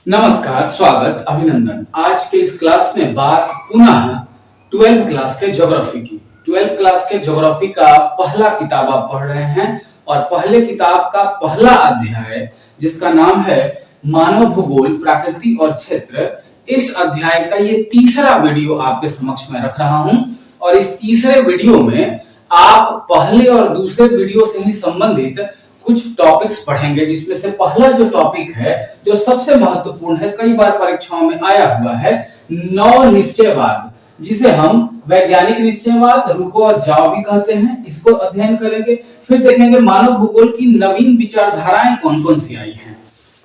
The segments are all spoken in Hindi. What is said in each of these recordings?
नमस्कार, स्वागत, अभिनंदन। आज के इस क्लास में बात पुनः 12th क्लास के ज्योग्राफी की। 12th क्लास के ज्योग्राफी का पहला किताब आप पढ़ रहे हैं और पहले किताब का पहला अध्याय जिसका नाम है मानव भूगोल, प्रकृति और क्षेत्र। इस अध्याय का ये तीसरा वीडियो आपके समक्ष में रख रहा हूं और इस तीसरे वीडियो में आप पहले और दूसरे वीडियो से ही संबंधित कुछ टॉपिक्स पढ़ेंगे, जिसमें से पहला जो टॉपिक है जो सबसे महत्वपूर्ण है, कई बार परीक्षाओं में आया हुआ है, नौ निश्चयवाद, जिसे हम वैज्ञानिक निश्चयवाद, रुको और जाओ भी कहते हैं। इसको अध्ययन करेंगे। फिर देखेंगे मानव भूगोल की नवीन विचारधाराएं कौन कौन सी आई हैं,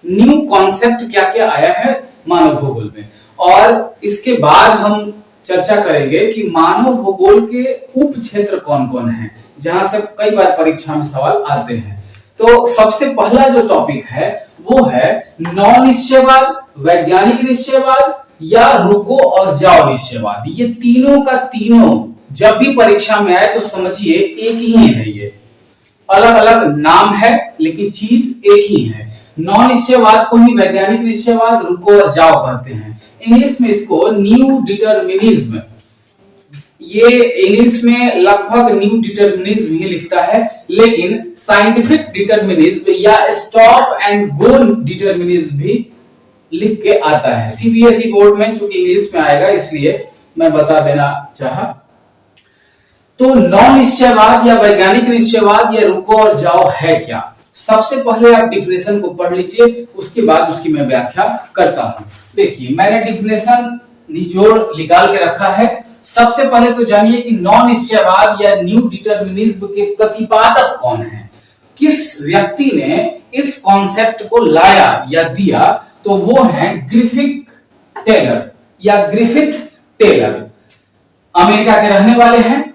न्यू कॉन्सेप्ट क्या क्या आया है मानव भूगोल में। और इसके बाद हम चर्चा करेंगे कि मानव भूगोल के उप क्षेत्र कौन कौन है, जहां से कई बार परीक्षा में सवाल आते हैं। तो सबसे पहला जो टॉपिक है वो है नौ निश्चयवाद, वैज्ञानिक निश्चयवाद या रुको और जाओ निश्चयवाद। ये तीनों का तीनों जब भी परीक्षा में आए तो समझिए एक ही है, ये अलग अलग नाम है लेकिन चीज एक ही है। नौ निश्चयवाद को ही वैज्ञानिक निश्चयवाद, रुको और जाओ कहते हैं। इंग्लिश में इसको न्यू डिटर्मिनिज्म, ये इंग्लिश में लगभग न्यू डिटर्मिनिज्म ही लिखता है, लेकिन साइंटिफिक डिटर्मिनिज्म या स्टॉप एंड गो डिटर्मिनिज्म भी लिख के आता है। सीबीएसई बोर्ड में चूंकि इंग्लिश में आएगा इसलिए मैं बता देना चाहा। तो नौ निश्चयवाद या वैज्ञानिक निश्चयवाद या रुको और जाओ है क्या। सबसे पहले आप डिफिनेशन को पढ़ लीजिए, उसके बाद उसकी मैं व्याख्या करता हूं। देखिए, मैंने डिफिनेशन निचोड़ निकाल के रखा है। सबसे पहले तो जानिए कि नौ निश्चयवाद या न्यू डिटर्मिनिज्म के प्रतिपादक कौन है, किस व्यक्ति ने इस कॉन्सेप्ट को लाया या दिया। तो वो है ग्रिफिथ टेलर या ग्रिफिथ टेलर। अमेरिका के रहने वाले हैं।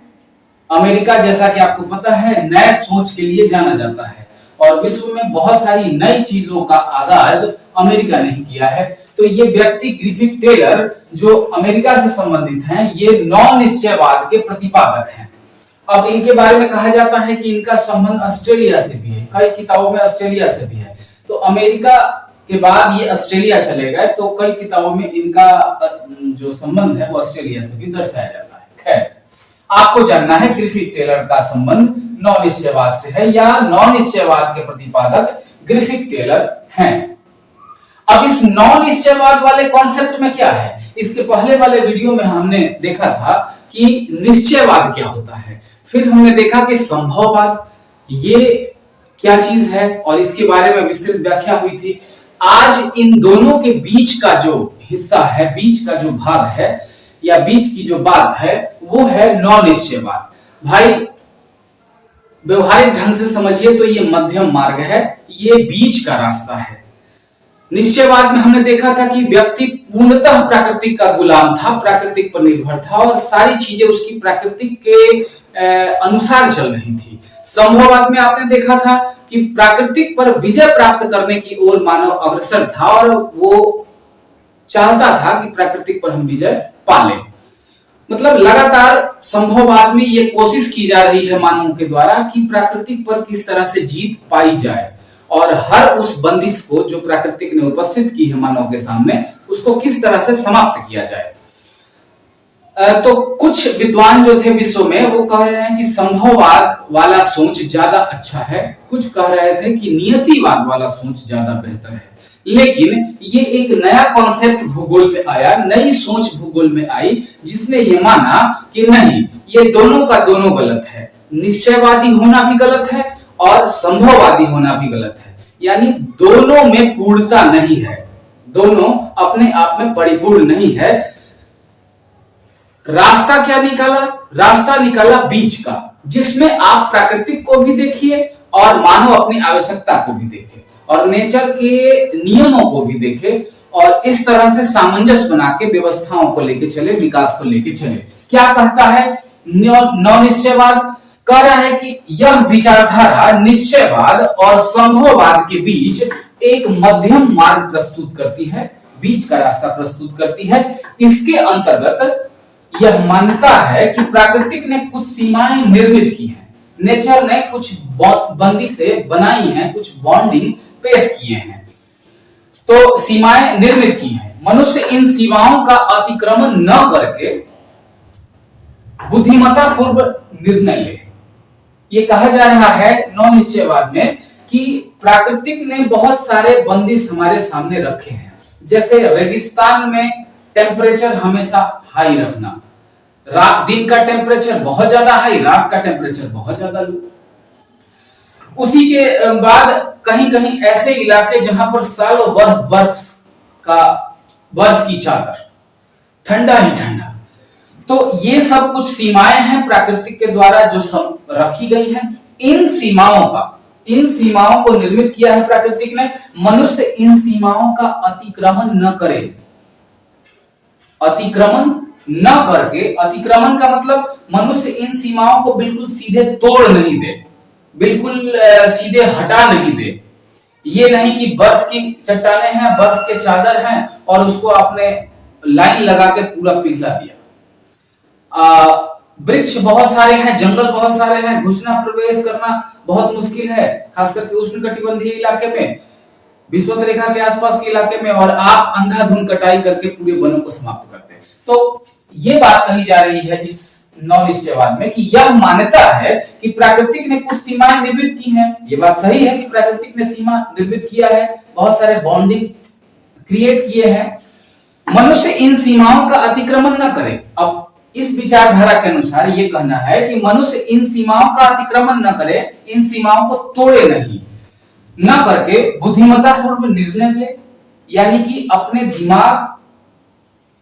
अमेरिका जैसा कि आपको पता है नए सोच के लिए जाना जाता है और विश्व में बहुत सारी नई चीजों का आगाज अमेरिका ने किया है। तो ये व्यक्ति ग्रिफिथ टेलर जो अमेरिका से संबंधित हैं, ये नौ निश्चयवाद के प्रतिपादक हैं। अब इनके बारे में कहा जाता है कि इनका संबंध ऑस्ट्रेलिया से भी है, कई किताबों में ऑस्ट्रेलिया से भी है। तो अमेरिका के बाद ये ऑस्ट्रेलिया चले गए, तो कई किताबों में इनका जो संबंध है वो ऑस्ट्रेलिया से भी दर्शाया जाता है। खैर, आपको जानना है ग्रिफिथ टेलर का संबंध नौ निश्चयवाद से है या नौ निश्चयवाद के प्रतिपादक ग्रिफिथ टेलर हैं। अब इस नौ निश्चयवाद वाले कॉन्सेप्ट में क्या है, इसके पहले वाले वीडियो में हमने देखा था कि निश्चयवाद क्या होता है, फिर हमने देखा कि संभववाद ये क्या चीज है और इसके बारे में विस्तृत व्याख्या हुई थी। आज इन दोनों के बीच का जो हिस्सा है, बीच का जो भाग है या बीच की जो बात है वो है नौ निश्चयवाद। भाई व्यवहारिक ढंग से समझिए तो ये मध्यम मार्ग है, ये बीच का रास्ता है। निश्चयवाद में हमने देखा था कि व्यक्ति पूर्णतः प्राकृतिक का गुलाम था, प्राकृतिक पर निर्भर था और सारी चीजें उसकी प्राकृतिक के अनुसार चल रही थी। संभववाद में आपने देखा था कि प्राकृतिक पर विजय प्राप्त करने की ओर मानव अग्रसर था और वो चाहता था कि प्राकृतिक पर हम विजय पा लें। मतलब लगातार संभववाद में ये कोशिश की जा रही है मानवों के द्वारा कि प्राकृतिक पर किस तरह से जीत पाई जाए और हर उस बंदिश को जो प्राकृतिक ने उपस्थित की है मानव के सामने, उसको किस तरह से समाप्त किया जाए। तो कुछ विद्वान जो थे विश्व में वो कह रहे हैं कि संभववाद वाला सोच ज्यादा अच्छा है, कुछ कह रहे थे कि नियतिवाद वाला सोच ज्यादा बेहतर है। लेकिन ये एक नया कॉन्सेप्ट भूगोल में आया, नई सोच भूगोल में आई, जिसने ये माना कि नहीं, ये दोनों का दोनों गलत है। निश्चयवादी होना भी गलत है और संभववादी होना भी गलत है, यानी दोनों में पूर्णता नहीं है, दोनों अपने आप में परिपूर्ण नहीं है। रास्ता क्या निकाला? रास्ता निकाला बीच का, जिसमें आप प्राकृतिक को भी देखिए और मानव अपनी आवश्यकता को भी देखे और नेचर के नियमों को भी देखे और इस तरह से सामंजस्य बना के व्यवस्थाओं को लेके चले, विकास को लेके चले। क्या कहता है नौ निश्चयवाद? कह रहा है कि यह विचारधारा निश्चयवाद और संभववाद के बीच एक मध्यम मार्ग प्रस्तुत करती है, बीच का रास्ता प्रस्तुत करती है। इसके अंतर्गत यह मानता है कि प्राकृतिक ने कुछ सीमाएं निर्मित की हैं, नेचर ने कुछ बंदिशें बनाई हैं, कुछ बॉन्डिंग पेश किए हैं। तो सीमाएं निर्मित की हैं। मनुष्य इन सीमाओं का अतिक्रमण न करके बुद्धिमत्ता पूर्व निर्णय ले। ये कहा जा रहा है नौ निश्चयवाद में कि प्राकृतिक ने बहुत सारे बंदिश हमारे सामने रखे हैं, जैसे रेगिस्तान में टेम्परेचर हमेशा हाई रखना, रात दिन का टेम्परेचर बहुत ज्यादा हाई, रात का टेम्परेचर बहुत ज्यादा लो। उसी के बाद कहीं कहीं ऐसे इलाके जहां पर सालों बर्फ की चादर, ठंडा ही ठंडा। तो ये सब कुछ सीमाएं हैं प्राकृतिक के द्वारा जो सब रखी गई हैं। इन सीमाओं को निर्मित किया है प्राकृतिक ने। मनुष्य इन सीमाओं का अतिक्रमण न करे। अतिक्रमण न करके, अतिक्रमण का मतलब मनुष्य इन सीमाओं को बिल्कुल सीधे तोड़ नहीं दे, बिल्कुल सीधे हटा नहीं दे। ये नहीं कि बर्फ की चट्टानें हैं, बर्फ के चादर हैं और उसको आपने लाइन लगा के पूरा पिघला दिया। वृक्ष बहुत सारे हैं, जंगल बहुत सारे हैं, घुसना प्रवेश करना बहुत मुश्किल है, खास करके उष्णकटिबंधीय इलाके में, विषुवत रेखा के आसपास के इलाके में, और आप अंधाधुंध कटाई करके पूरे वनों को समाप्त करते हैं। तो ये बात कही जा रही है इस नौ निश्चयवाद में कि यह मान्यता है कि प्राकृतिक ने कुछ सीमाएं निर्मित की हैं। ये बात सही है कि प्राकृतिक ने सीमा निर्मित किया है, बहुत सारे बॉन्डिंग क्रिएट किए हैं। मनुष्य इन सीमाओं का अतिक्रमण न करे। अब इस विचारधारा के अनुसार ये कहना है कि मनुष्य इन सीमाओं का अतिक्रमण न करे, इन सीमाओं को तोड़े नहीं, न करके बुद्धिमत्ता पूर्व निर्णय ले, यानी कि अपने दिमाग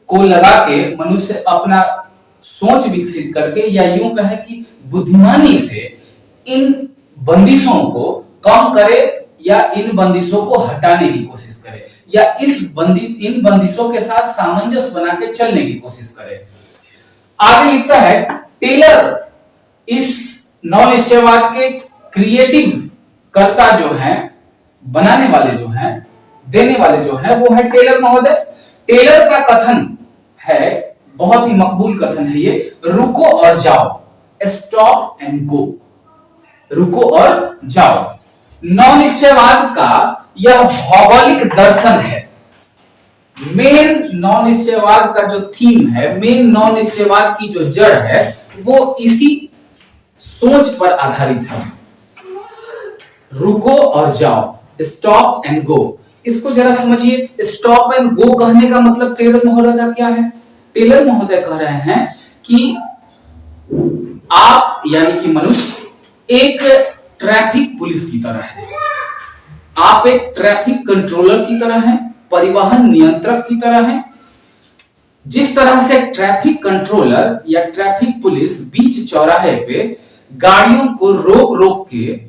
को लगा के मनुष्य अपना सोच विकसित करके, या यूं कहे कि बुद्धिमानी से इन बंदिशों को कम करे या इन बंदिशों को हटाने की कोशिश करे, या इन बंदिशों के साथ सामंजस्य बना के चलने की कोशिश करे। आगे लिखता है टेलर इस नौ निश्चयवाद के क्रिएटिव कर्ता जो हैं, बनाने वाले जो हैं, देने वाले जो हैं, वो है टेलर महोदय। टेलर का कथन है, बहुत ही मकबूल कथन है ये, रुको और जाओ, स्टॉप एंड गो, रुको और जाओ। नौ निश्चयवाद का यह भौगोलिक दर्शन है। मेन नौ निश्चयवाद का जो थीम है, मेन नौ निश्चयवाद की जो जड़ है, वो इसी सोच पर आधारित है। रुको और जाओ, स्टॉप एंड गो। इसको जरा समझिए, स्टॉप एंड गो कहने का मतलब टेलर महोदय का क्या है? टेलर महोदय कह रहे हैं कि आप यानी कि मनुष्य एक ट्रैफिक पुलिस की तरह है, आप एक ट्रैफिक कंट्रोलर की तरह हैं, परिवहन नियंत्रक की तरह हैं। जिस तरह से ट्रैफिक कंट्रोलर या ट्रैफिक पुलिस बीच चौराहे पे गाड़ियों को रोक रोक के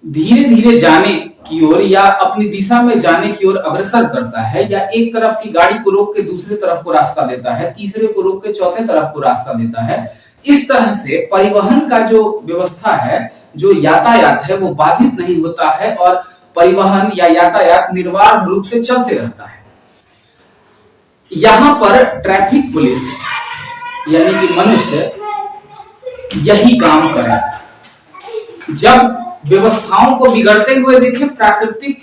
धीरे धीरे जाने की ओर या अपनी दिशा में जाने की ओर अग्रसर करता है, या एक तरफ की गाड़ी को रोक के दूसरे तरफ को रास्ता देता है, तीसरे को रोक के चौथे तरफ को रास्ता देता है, इस तरह से परिवहन का जो व्यवस्था है, जो यातायात है, वो बाधित नहीं होता है और परिवहन या यातायात निर्बाध रूप से चलते रहता है। यहां पर ट्रैफिक पुलिस यानी कि मनुष्य यही काम करे। जब व्यवस्थाओं को बिगड़ते हुए देखे प्राकृतिक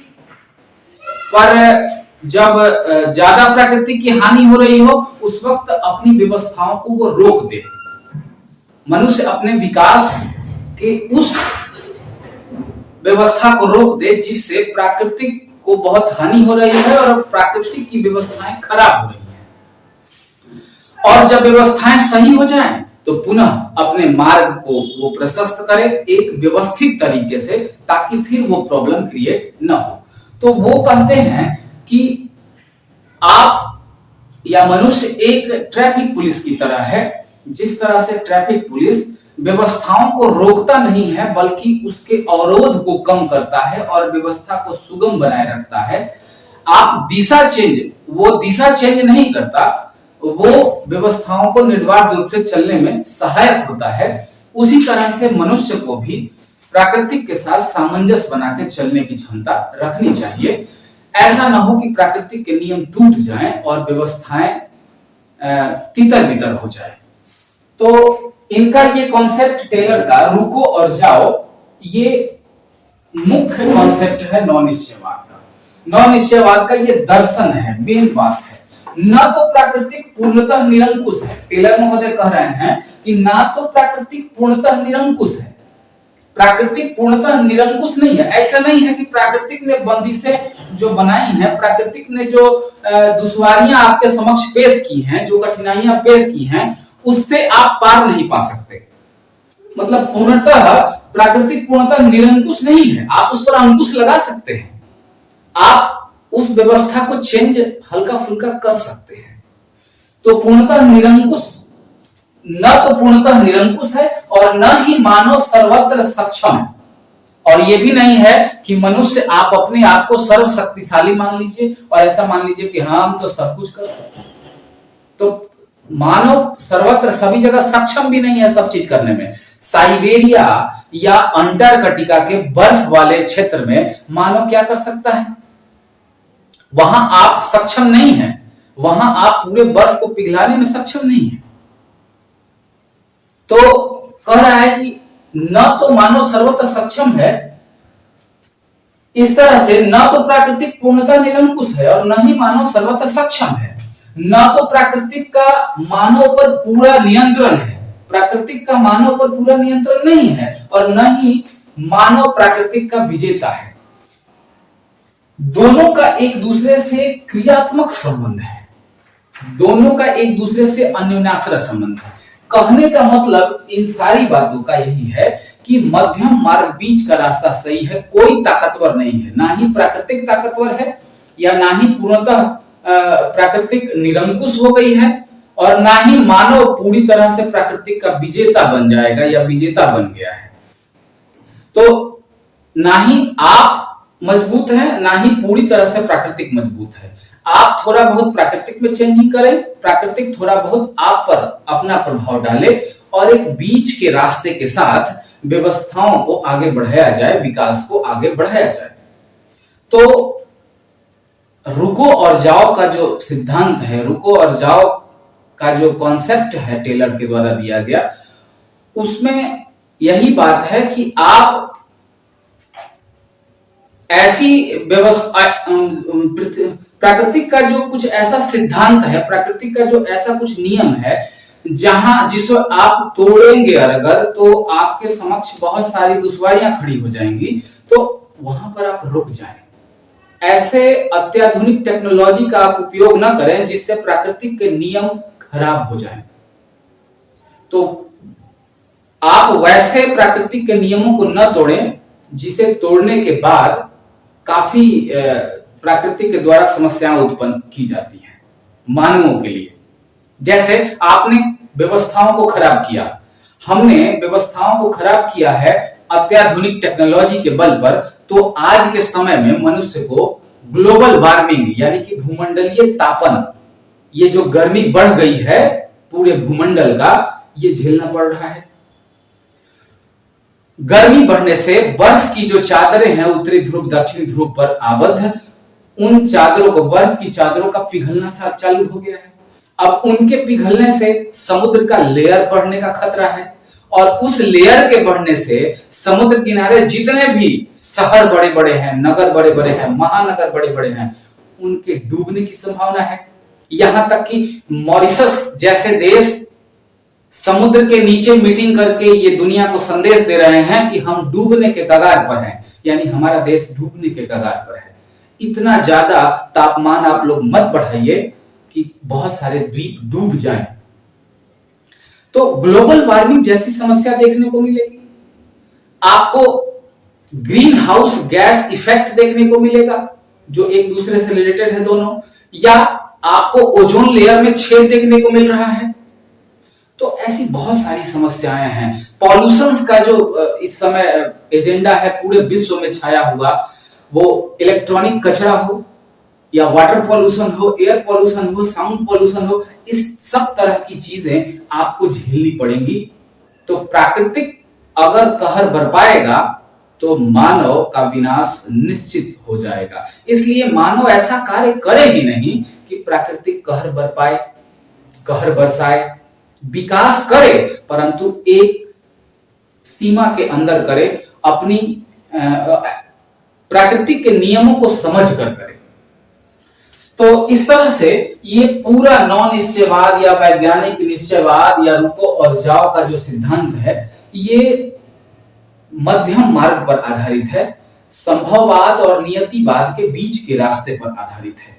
पर, जब ज्यादा प्राकृतिक की हानि हो रही हो, उस वक्त अपनी व्यवस्थाओं को वो रोक दे। मनुष्य अपने विकास के उस व्यवस्था को रोक दे जिससे प्राकृतिक को बहुत हानि हो रही है और प्राकृतिक की व्यवस्थाएं खराब हो रही हैं। और जब व्यवस्थाएं सही हो जाएं, तो पुनः अपने मार्ग को वो प्रशस्त करे एक व्यवस्थित तरीके से, ताकि फिर वो प्रॉब्लम क्रिएट न हो। तो वो कहते हैं कि आप या मनुष्य एक ट्रैफिक पुलिस की तरह है। जिस तरह से ट्रैफिक पुलिस व्यवस्थाओं को रोकता नहीं है, बल्कि उसके अवरोध को कम करता है और व्यवस्था को सुगम बनाए रखता है। आप वो दिशा चेंज नहीं करता, वो व्यवस्थाओं को निर्बाध रूप से चलने में सहायक होता है। उसी तरह से मनुष्य को भी प्राकृतिक के साथ सामंजस्य बना के चलने की क्षमता रखनी चाहिए। ऐसा ना हो कि प्राकृतिक के नियम टूट जाएं और व्यवस्थाएं तितर बितर हो जाए। तो इनका ये कॉन्सेप्ट टेलर का रुको और जाओ, ये मुख्य कॉन्सेप्ट है नौ निश्चयवाद का। नव निश्चयवाद का ये दर्शन है, मेन बात है। न तो प्राकृतिक पूर्णतः निरंकुश है, टेलर महोदय कह रहे हैं कि ना तो प्राकृतिक पूर्णतः निरंकुश है, प्राकृतिक पूर्णतः निरंकुश नहीं है। ऐसा नहीं है कि प्राकृतिक ने बंदिशें जो बनाई हैं, प्राकृतिक ने जो दुश्वारियां आपके समक्ष पेश की हैं, जो कठिनाइयां पेश की हैं, उससे आप पार नहीं पा सकते। मतलब पूर्णतः प्राकृतिक पूर्णतः निरंकुश नहीं है, आप उस पर अंकुश लगा सकते हैं, आप उस व्यवस्था को चेंज हल्का फुल्का कर सकते हैं। तो पूर्णतः निरंकुश न तो पूर्णतः निरंकुश है और न ही मानव सर्वत्र सक्षम है। और यह भी नहीं है कि मनुष्य आप अपने आप को सर्वशक्तिशाली मान लीजिए और ऐसा मान लीजिए कि हाँ हम तो सब कुछ कर सकते हैं। तो मानव सर्वत्र सभी जगह सक्षम भी नहीं है सब चीज करने में। साइबेरिया या अंटार्कटिका के बर्फ वाले क्षेत्र में मानव क्या कर सकता है, वहां आप सक्षम नहीं है, वहां आप पूरे बर्फ को पिघलाने में सक्षम नहीं है। तो कह रहा है कि न तो मानव सर्वत्र सक्षम है, इस तरह से न तो प्राकृतिक पूर्णतः निरंकुश है और न ही मानव सर्वत्र सक्षम है। न तो प्राकृतिक का मानव पर पूरा नियंत्रण है, प्राकृतिक का मानव पर पूरा नियंत्रण नहीं है, और न ही मानव प्राकृतिक का विजेता है। दोनों का एक दूसरे से क्रियात्मक संबंध है, दोनों का एक दूसरे से अन्योन्याश्रय संबंध है। कहने का मतलब इन सारी बातों का यही है कि मध्यम मार्ग, बीच का रास्ता सही है। कोई ताकतवर नहीं है, ना ही प्राकृतिक ताकतवर है या ना ही पूर्णतः प्राकृतिक निरंकुश हो गई है, और ना ही मानव पूरी तरह से प्राकृतिक का विजेता बन जाएगा या विजेता बन गया है। तो ना ही आप मजबूत है, ना ही पूरी तरह से प्राकृतिक मजबूत है। आप थोड़ा बहुत प्राकृतिक में चेंजिंग करें, प्राकृतिक थोड़ा बहुत आप पर अपना प्रभाव डाले, और एक बीच के रास्ते के साथ व्यवस्थाओं को आगे बढ़ाया जाए, विकास को आगे बढ़ाया जाए। तो रुको और जाओ का जो सिद्धांत है, रुको और जाओ का जो कॉन्सेप्ट है टेलर के द्वारा दिया गया, उसमें यही बात है कि आप ऐसी व्यवस्था, प्राकृतिक का जो कुछ ऐसा सिद्धांत है, प्राकृतिक का जो ऐसा कुछ नियम है, जहां जिसको आप तोड़ेंगे अगर, तो आपके समक्ष बहुत सारी दुश्वारियां खड़ी हो जाएंगी, तो वहां पर आप रुक जाएं। ऐसे अत्याधुनिक टेक्नोलॉजी का आप उपयोग ना करें जिससे प्राकृतिक के नियम खराब हो जाएं। तो आप वैसे प्राकृतिक के नियमों को न तोड़ें जिसे तोड़ने के बाद काफी प्राकृतिक के द्वारा समस्याएं उत्पन्न की जाती हैं मानवों के लिए। जैसे आपने व्यवस्थाओं को खराब किया, हमने व्यवस्थाओं को खराब किया है अत्याधुनिक टेक्नोलॉजी के बल पर, तो आज के समय में मनुष्य को ग्लोबल वार्मिंग यानी कि भूमंडलीय तापन, ये जो गर्मी बढ़ गई है पूरे भूमंडल का, ये झेलना पड़ रहा है। गर्मी बढ़ने से बर्फ की जो चादरें हैं उत्तरी ध्रुव दक्षिणी ध्रुव पर आबद्ध, उन चादरों को, बर्फ की चादरों का पिघलना चालू हो गया है। अब उनके पिघलने से समुद्र का लेयर बढ़ने का खतरा है, और उस लेयर के बढ़ने से समुद्र किनारे जितने भी शहर बड़े बड़े हैं, नगर बड़े बड़े हैं, महानगर बड़े बड़े हैं, उनके डूबने की संभावना है। यहां तक कि मॉरिशस जैसे देश समुद्र के नीचे मीटिंग करके ये दुनिया को संदेश दे रहे हैं कि हम डूबने के कगार पर हैं, यानी हमारा देश डूबने के कगार पर है। इतना ज्यादा तापमान आप लोग मत बढ़ाइए कि बहुत सारे द्वीप डूब जाएं। तो ग्लोबल वार्मिंग जैसी समस्या देखने को मिलेगी, आपको ग्रीन हाउस गैस इफेक्ट देखने को मिलेगा जो एक दूसरे से रिलेटेड है दोनों, या आपको ओजोन लेयर में छेद देखने को मिल रहा है। तो ऐसी बहुत सारी समस्याएं हैं। पॉल्यूशन का जो इस समय एजेंडा है पूरे विश्व में छाया हुआ, वो इलेक्ट्रॉनिक कचरा हो या वाटर पॉल्यूशन हो, एयर पॉल्यूशन हो, साउंड पॉल्यूशन हो, इस सब तरह की चीजें आपको झेलनी पड़ेंगी। तो प्राकृतिक अगर कहर बरपाएगा तो मानव का विनाश निश्चित हो जाएगा। इसलिए मानव ऐसा कार्य करे ही नहीं कि प्राकृतिक कहर बरपाए, कहर बरसाए, विकास करे, परंतु एक सीमा के अंदर करे, अपनी प्राकृतिक के नियमों को समझ कर करें। तो इस तरह से ये पूरा नॉन निश्चयवाद या वैज्ञानिक निश्चयवाद या रुको और जाओ का जो सिद्धांत है, ये मध्यम मार्ग पर आधारित है, संभववाद और नियतिवाद के बीच के रास्ते पर आधारित है,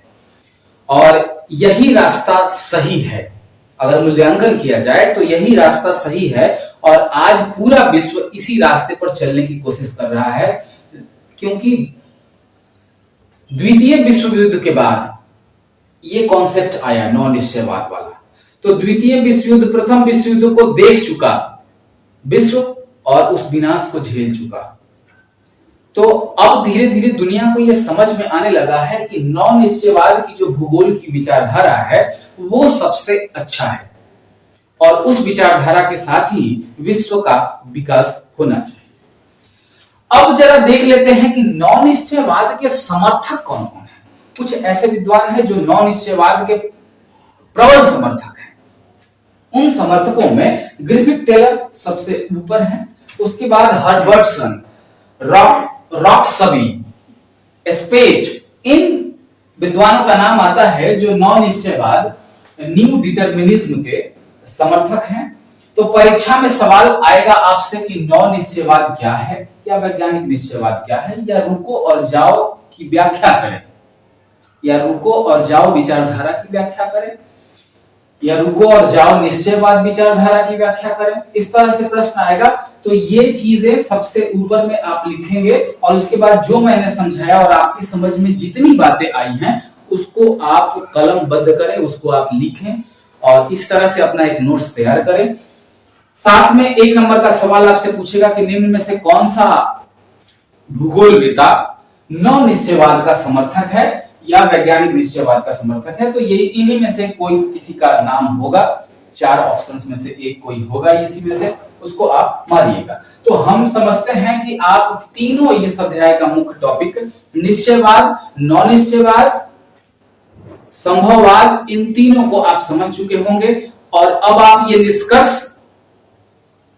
और यही रास्ता सही है। अगर मूल्यांकन किया जाए तो यही रास्ता सही है, और आज पूरा विश्व इसी रास्ते पर चलने की कोशिश कर रहा है, क्योंकि द्वितीय विश्व युद्ध के बाद ये कॉन्सेप्ट आया नॉन निश्चयवाद वाला। तो द्वितीय विश्व युद्ध प्रथम विश्व युद्ध को देख चुका विश्व और उस विनाश को झेल चुका। तो अब धीरे धीरे दुनिया को यह समझ में आने लगा है कि नॉन निश्चयवाद की जो भूगोल की विचारधारा है वो सबसे अच्छा है, और उस विचारधारा के साथ ही विश्व का विकास होना चाहिए। अब जरा देख लेते हैं कि नॉन निश्चयवाद के समर्थक कौन कौन है। कुछ ऐसे विद्वान हैं जो नॉन निश्चयवाद के प्रबल समर्थक हैं। उन समर्थकों में ग्रिफिथ टेलर सबसे ऊपर है, उसके बाद हर्बर्टसन, रॉक्सबी, स्पेट, इन विद्वानों का नाम आता है जो नॉन निश्चयवाद न्यू डिटरमिनिज्म के समर्थक हैं। तो परीक्षा में सवाल आएगा आपसे कि नॉन निश्चयवाद क्या है या वैज्ञानिक निश्चयवाद क्या है, या रुको और जाओ की व्याख्या करें, या रुको और जाओ विचारधारा की व्याख्या करें, या रुको और जाओ निश्चयवाद विचारधारा की व्याख्या करें। इस तरह से प्रश्न आएगा। तो ये चीजें सबसे ऊपर में आप लिखेंगे, और उसके बाद जो मैंने समझाया और आपकी समझ में जितनी बातें आई हैं उसको आप कलमबद्ध करें, उसको आप लिखें, और इस तरह से अपना एक नोट्स तैयार करें। साथ में 1 नंबर का सवाल आपसे पूछेगा कि निम्न में से कौन सा भूगोलवेत्ता नॉन निश्चयवाद का समर्थक है या वैज्ञानिक निश्चयवाद का समर्थक है। तो ये इन्हीं में से कोई किसी का नाम होगा, 4 ऑप्शंस में से एक कोई होगा, इसी में से उसको आप मारिएगा। तो हम समझते हैं कि आप तीनों इस अध्याय का मुख्य टॉपिक निश्चयवाद, नॉन निश्चयवाद, संभववाद, इन तीनों को आप समझ चुके होंगे, और अब आप ये निष्कर्ष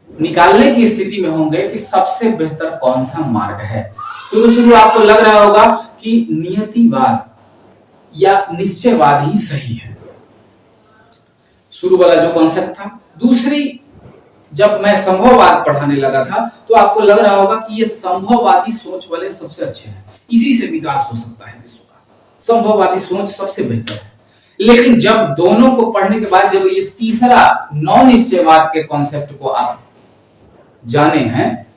निकालने की स्थिति में होंगे कि सबसे बेहतर कौन सा मार्ग है। शुरू आपको लग रहा होगा कि नियतिवाद या निश्चयवाद ही सही है, शुरू वाला जो कॉन्सेप्ट था। दूसरी, जब मैं संभववाद पढ़ाने लगा था तो आपको लग रहा होगा कि ये संभववादी सोच वाले सबसे अच्छे हैं, इसी से विकास हो सकता है विश्व का, संभववादी सोच सबसे बेहतर है। लेकिन जब दोनों को पढ़ने के बाद जब ये तीसरा नॉन निश्चयवाद के कॉन्सेप्ट को आप जाने हैं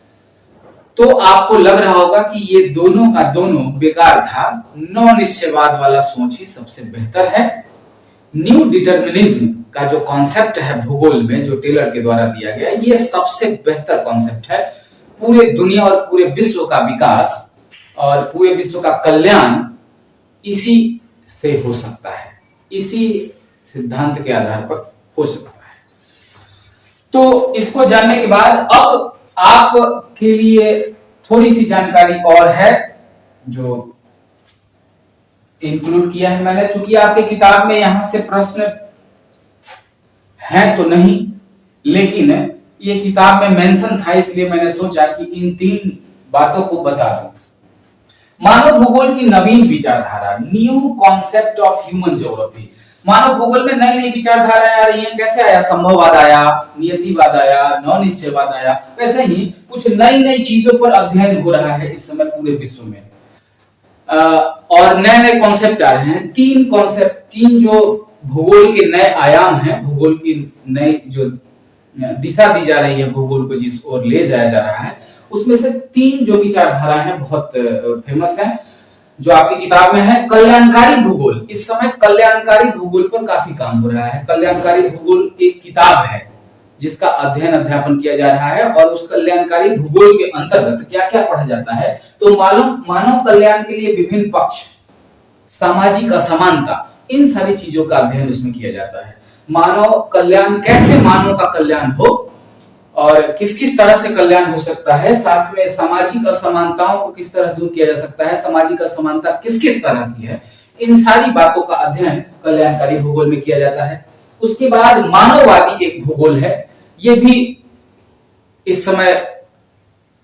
तो आपको लग रहा होगा कि ये दोनों का दोनों बेकार था, नॉन निश्चयवाद वाला सोच ही सबसे बेहतर है। न्यू डिटरमिनिज्म का जो कॉन्सेप्ट है भूगोल में, जो टेलर के द्वारा दिया गया, ये सबसे बेहतर कॉन्सेप्ट है। पूरे दुनिया और पूरे विश्व का विकास और पूरे विश्व का कल्याण इसी से हो सकता है, इसी सिद्धांत के आधार पर हो सकता है। तो इसको जानने के बाद अब आपके लिए थोड़ी सी जानकारी और है जो इंक्लूड किया है मैंने। चूंकि आपके किताब में यहां से प्रश्न हैं तो नहीं, लेकिन ये किताब में मेंशन था, इसलिए मैंने सोचा कि इन 3 बातों को बता दूं। मानव भूगोल की नवीन विचारधारा, new concept of human geography. मानव भूगोल में नई नई विचारधाराएं आ रही हैं। कैसे आया? संभववाद आया, नियतिवाद आया, नॉन निश्चयवाद आया। वैसे ही कुछ नई नई चीजों पर अध्ययन हो रहा है इस समय पूरे विश्व में, और नए नए कॉन्सेप्ट आ रहे हैं। 3 कॉन्सेप्ट, 3 जो भूगोल के नए आयाम हैं, भूगोल की नई जो दिशा दी जा रही है भूगोल को जिस ओर ले जाया जा रहा है, उसमें से 3 जो विचारधारा है बहुत फेमस है, जो आपकी किताब में है। कल्याणकारी भूगोल, इस समय कल्याणकारी भूगोल पर काफी काम हो रहा है। कल्याणकारी भूगोल एक किताब है जिसका अध्ययन अध्यापन किया जा रहा है, और उस कल्याणकारी भूगोल के अंतर्गत क्या क्या पढ़ा जाता है। तो मानव कल्याण के लिए विभिन्न पक्ष, सामाजिक असमानता, इन सारी चीजों का अध्ययन उसमें किया जाता है। मानव कल्याण, कैसे मानव का कल्याण हो और किस किस तरह से कल्याण हो सकता है, साथ में सामाजिक असमानताओं को किस तरह दूर किया जा सकता है, सामाजिक असमानता किस किस तरह की है, इन सारी बातों का अध्ययन कल्याणकारी भूगोल में किया जाता है। उसके बाद मानववादी एक भूगोल है, ये भी इस समय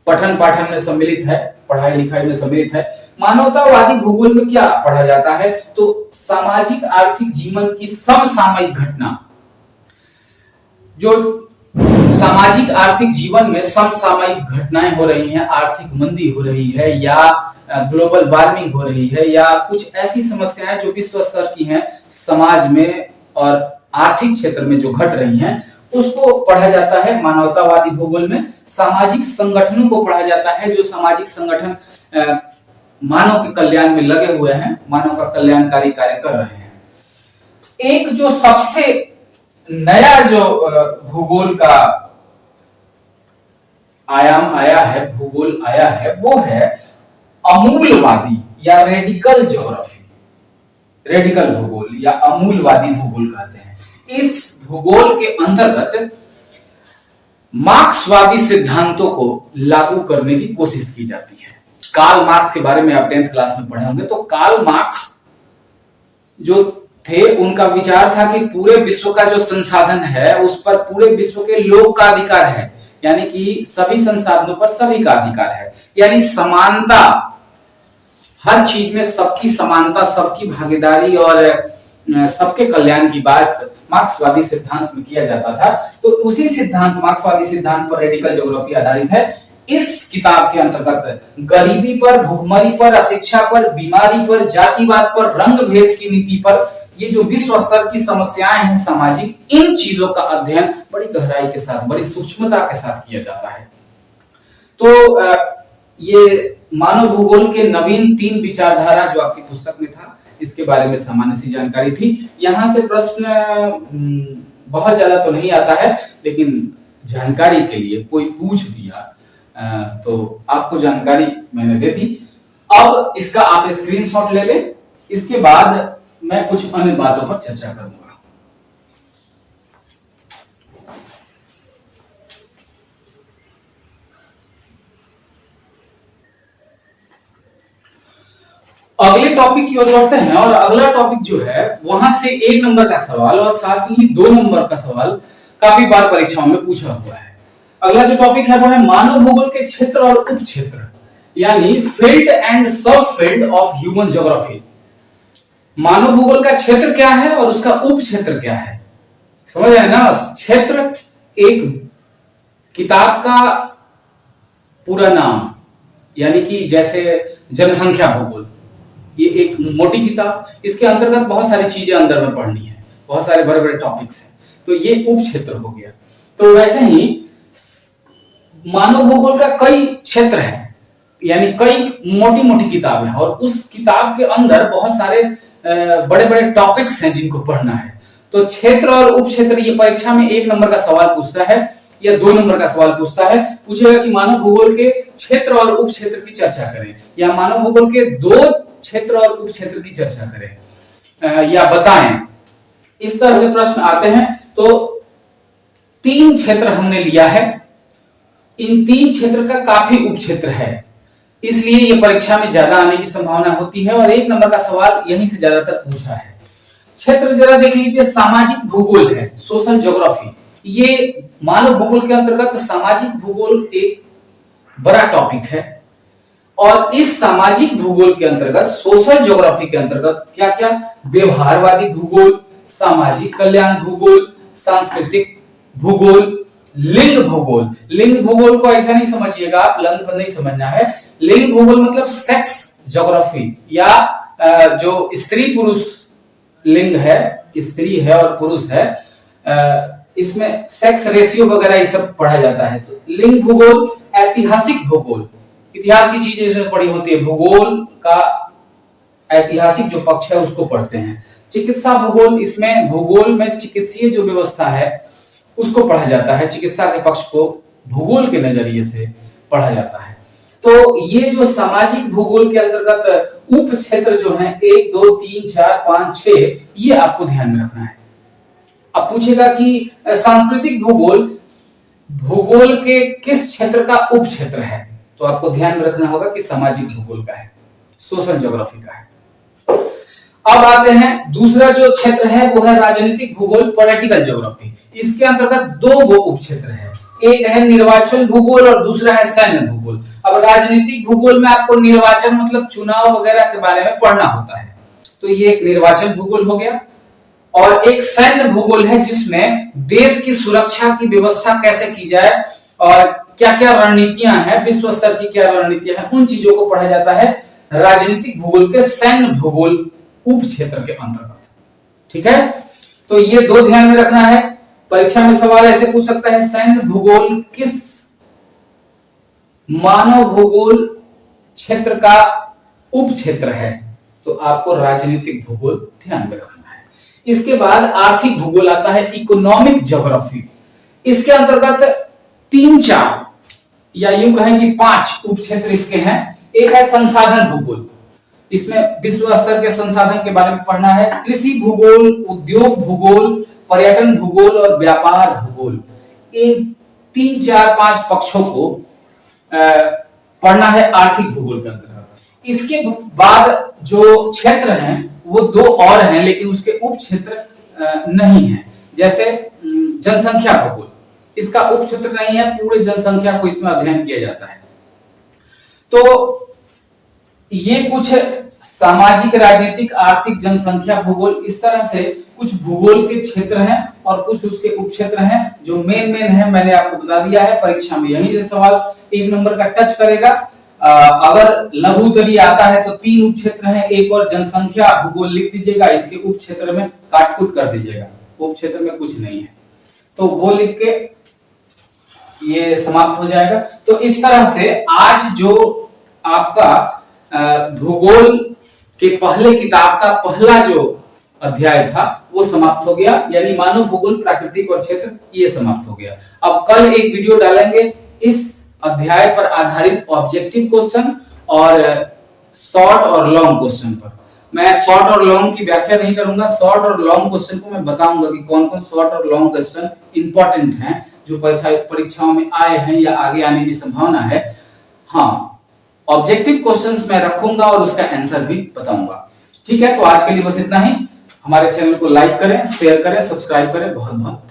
पठन पाठन में सम्मिलित है, पढ़ाई लिखाई में सम्मिलित है। मानवतावादी भूगोल में क्या पढ़ा जाता है? तो सामाजिक आर्थिक जीवन की समसामयिक घटना, जो सामाजिक आर्थिक जीवन में समसामयिक घटनाएं हो रही हैं, आर्थिक मंदी हो रही है या ग्लोबल वार्मिंग हो रही है या कुछ ऐसी समस्याएं जो विश्व स्तर की हैं, समाज में और आर्थिक क्षेत्र में जो घट रही हैं, उसको पढ़ा जाता है मानवतावादी भूगोल में। सामाजिक संगठनों को पढ़ा जाता है, जो सामाजिक संगठन मानव के कल्याण में लगे हुए हैं, मानव का कल्याणकारी कार्य कर रहे हैं। एक जो सबसे नया जो भूगोल का आयाम आया है, भूगोल आया है, वो है अमूलवादी या रेडिकल ज्योग्राफी, रेडिकल भूगोल या अमूलवादी भूगोल कहते हैं। इस भूगोल के अंतर्गत मार्क्सवादी सिद्धांतों को लागू करने की कोशिश की जाती है। कार्ल मार्क्स के बारे में आप 10th क्लास में पढ़े होंगे। तो कार्ल मार्क्स जो थे, उनका विचार था कि पूरे विश्व का जो संसाधन है उस पर पूरे विश्व के लोग का अधिकार है, यानी कि सभी संसाधनों पर सभी का अधिकार है, यानी समानता, हर चीज में सबकी समानता, सबकी भागीदारी और सबके कल्याण की बात मार्क्सवादी सिद्धांत में किया जाता था। तो उसी सिद्धांत, मार्क्सवादी सिद्धांत पर रेडिकल ज्योग्राफी आधारित है। इस किताब के अंतर्गत गरीबी पर, भुखमरी पर, अशिक्षा पर, बीमारी पर, जातिवाद पर, रंग भेद की नीति पर, ये जो विश्व स्तर की समस्याएं हैं सामाजिक, इन चीजों का अध्ययन बड़ी गहराई के साथ, बड़ी सूक्ष्मता के साथ किया जाता है। तो ये मानव भूगोल के नवीन 3 विचारधारा जो आपकी पुस्तक में था, इसके बारे में सामान्य सी जानकारी थी। यहां से प्रश्न बहुत ज्यादा तो नहीं आता है, लेकिन जानकारी के लिए कोई पूछ दिया तो आपको जानकारी मैंने दे दी। अब इसका आप स्क्रीनशॉट ले लें, इसके बाद मैं कुछ अन्य बातों पर चर्चा करूंगा। अगले टॉपिक की ओर बढ़ते हैं और अगला टॉपिक जो है, वहां से 1 नंबर का सवाल और साथ ही 2 नंबर का सवाल काफी बार परीक्षाओं में पूछा हुआ है। अगला जो टॉपिक है वो है मानव भूगोल के क्षेत्र और उप क्षेत्र, यानी फील्ड एंड सब फील्ड ऑफ ह्यूमन ज्योग्राफी। मानव भूगोल का क्षेत्र क्या है और उसका उप क्षेत्र क्या है, समझ रहे हैं ना? क्षेत्र एक किताब का पूरा नाम, यानी कि जैसे जनसंख्या भूगोल, ये एक मोटी किताब, इसके अंतर्गत बहुत सारी चीजें अंदर में पढ़नी है, बहुत सारे बड़े बड़े टॉपिक्स हैं, तो ये उप क्षेत्र हो गया। तो वैसे ही मानव भूगोल का कई क्षेत्र है, यानी कई मोटी मोटी किताबें हैं और उस किताब के अंदर बहुत सारे बड़े बड़े टॉपिक्स हैं जिनको पढ़ना है। तो क्षेत्र और उप क्षेत्र, ये परीक्षा में 1 नंबर का सवाल पूछता है या 2 नंबर का सवाल पूछता है। पूछेगा कि मानव भूगोल के क्षेत्र और उप क्षेत्र की चर्चा करें, या मानव भूगोल के 2 क्षेत्र और उप क्षेत्र की चर्चा करें या बताएं। इस तरह से प्रश्न आते हैं। तो 3 क्षेत्र हमने लिया है, इन 3 क्षेत्र का काफी उप क्षेत्र है, इसलिए ये परीक्षा में ज्यादा आने की संभावना होती है और 1 नंबर का सवाल यहीं से ज्यादातर पूछा है। क्षेत्र जरा देख लीजिए, सामाजिक भूगोल है, सोशल ज्योग्राफी। ये मानव भूगोल के अंतर्गत सामाजिक भूगोल एक बड़ा टॉपिक है और इस सामाजिक भूगोल के अंतर्गत, सोशल ज्योग्राफी के अंतर्गत क्या क्या, व्यवहारवादी भूगोल, सामाजिक कल्याण भूगोल, सांस्कृतिक भूगोल, लिंग भूगोल। लिंग भूगोल को ऐसा नहीं समझिएगा आप, लिंग पर नहीं समझना है। लिंग भूगोल मतलब सेक्स ज्योग्राफी, या जो स्त्री पुरुष लिंग है, स्त्री है और पुरुष है, इसमें सेक्स रेशियो वगैरह ये सब पढ़ा जाता है। तो लिंग भूगोल, ऐतिहासिक भूगोल, इतिहास की चीजें इसमें पढ़ी होती है, भूगोल का ऐतिहासिक जो पक्ष है उसको पढ़ते हैं। चिकित्सा भूगोल, इसमें भूगोल में चिकित्सीय जो व्यवस्था है उसको पढ़ा जाता है, चिकित्सा के पक्ष को भूगोल के नजरिए से पढ़ा जाता है। तो ये जो सामाजिक भूगोल के अंतर्गत उप क्षेत्र जो हैं 1, 2, 3, 4, 5, 6, ये आपको ध्यान में रखना है। अब पूछेगा कि सांस्कृतिक भूगोल, भूगोल के किस क्षेत्र का उप क्षेत्र है, तो आपको ध्यान में रखना होगा कि सामाजिक भूगोल का है, सोशल ज्योग्राफी का है। अब आते हैं, दूसरा जो क्षेत्र है वो है राजनीतिक भूगोल, पॉलिटिकल ज्योग्राफी। इसके अंतर्गत 2 उप क्षेत्र है, एक है निर्वाचन भूगोल और दूसरा है सैन्य भूगोल। अब राजनीतिक भूगोल में आपको निर्वाचन मतलब चुनाव वगैरह के बारे में पढ़ना होता है, तो ये एक निर्वाचन भूगोल हो गया। और एक सैन्य भूगोल है जिसमें देश की सुरक्षा की व्यवस्था कैसे की जाए और क्या क्या रणनीतियां हैं, विश्व स्तर की क्या रणनीतियां हैं, उन चीजों को पढ़ा जाता है राजनीतिक भूगोल के सैन्य भूगोल उप क्षेत्र के अंतर्गत। ठीक है, तो ये दो ध्यान में रखना है। परीक्षा में सवाल ऐसे पूछ सकता है, सैन्य भूगोल किस मानव भूगोल क्षेत्र का उप क्षेत्र है, तो आपको राजनीतिक भूगोल ध्यान में रखना है। इसके बाद आर्थिक भूगोल आता है, इकोनॉमिक ज्योग्राफी। इसके अंतर्गत 3-4 या यूं कहें कि 5 उप क्षेत्र इसके हैं। एक है संसाधन भूगोल, इसमें विश्व स्तर के संसाधन के बारे में पढ़ना है। कृषि भूगोल, उद्योग भूगोल, पर्यटन भूगोल और व्यापार भूगोल, इन 3-4-5 पक्षों को पढ़ना है आर्थिक भूगोल के अंतर्गत। इसके बाद जो क्षेत्र हैं वो 2 और हैं, लेकिन उसके उप क्षेत्र नहीं है। जैसे जनसंख्या भूगोल, इसका उप क्षेत्र नहीं है, पूरे जनसंख्या को इसमें अध्ययन किया जाता है। तो ये कुछ सामाजिक, राजनीतिक, आर्थिक, जनसंख्या भूगोल, इस तरह से कुछ भूगोल के क्षेत्र हैं और कुछ उसके उप क्षेत्र हैं। जो मेन है मैंने आपको बता दिया है। परीक्षा में यहीं से सवाल 1 नंबर का टच करेगा। अगर लघु उत्तरीय आता है तो 3 उप क्षेत्र हैं, एक और जनसंख्या भूगोल लिख दीजिएगा, इसके उप क्षेत्र में काट-कूट कर दीजिएगा, उप क्षेत्र में कुछ नहीं है, तो वो लिख के ये समाप्त हो जाएगा। तो इस तरह से आज जो आपका भूगोल के पहले किताब का पहला जो अध्याय था वो समाप्त हो गया, यानी मानव भूगोल, प्राकृतिक और क्षेत्र, ये समाप्त हो गया। अब कल एक वीडियो डालेंगे इस अध्याय पर आधारित ऑब्जेक्टिव क्वेश्चन और शॉर्ट और लॉन्ग क्वेश्चन पर। मैं शॉर्ट और लॉन्ग की व्याख्या नहीं करूंगा, शॉर्ट और लॉन्ग क्वेश्चन को मैं बताऊंगा कि कौन कौन शॉर्ट और लॉन्ग क्वेश्चन इंपॉर्टेंट हैं, जो परीक्षाओं में आए हैं या आगे आने की संभावना है। हाँ, ऑब्जेक्टिव क्वेश्चंस मैं रखूंगा और उसका आंसर भी बताऊंगा। ठीक है, तो आज के लिए बस इतना ही। हमारे चैनल को लाइक करें, शेयर करें, सब्सक्राइब करें। बहुत बहुत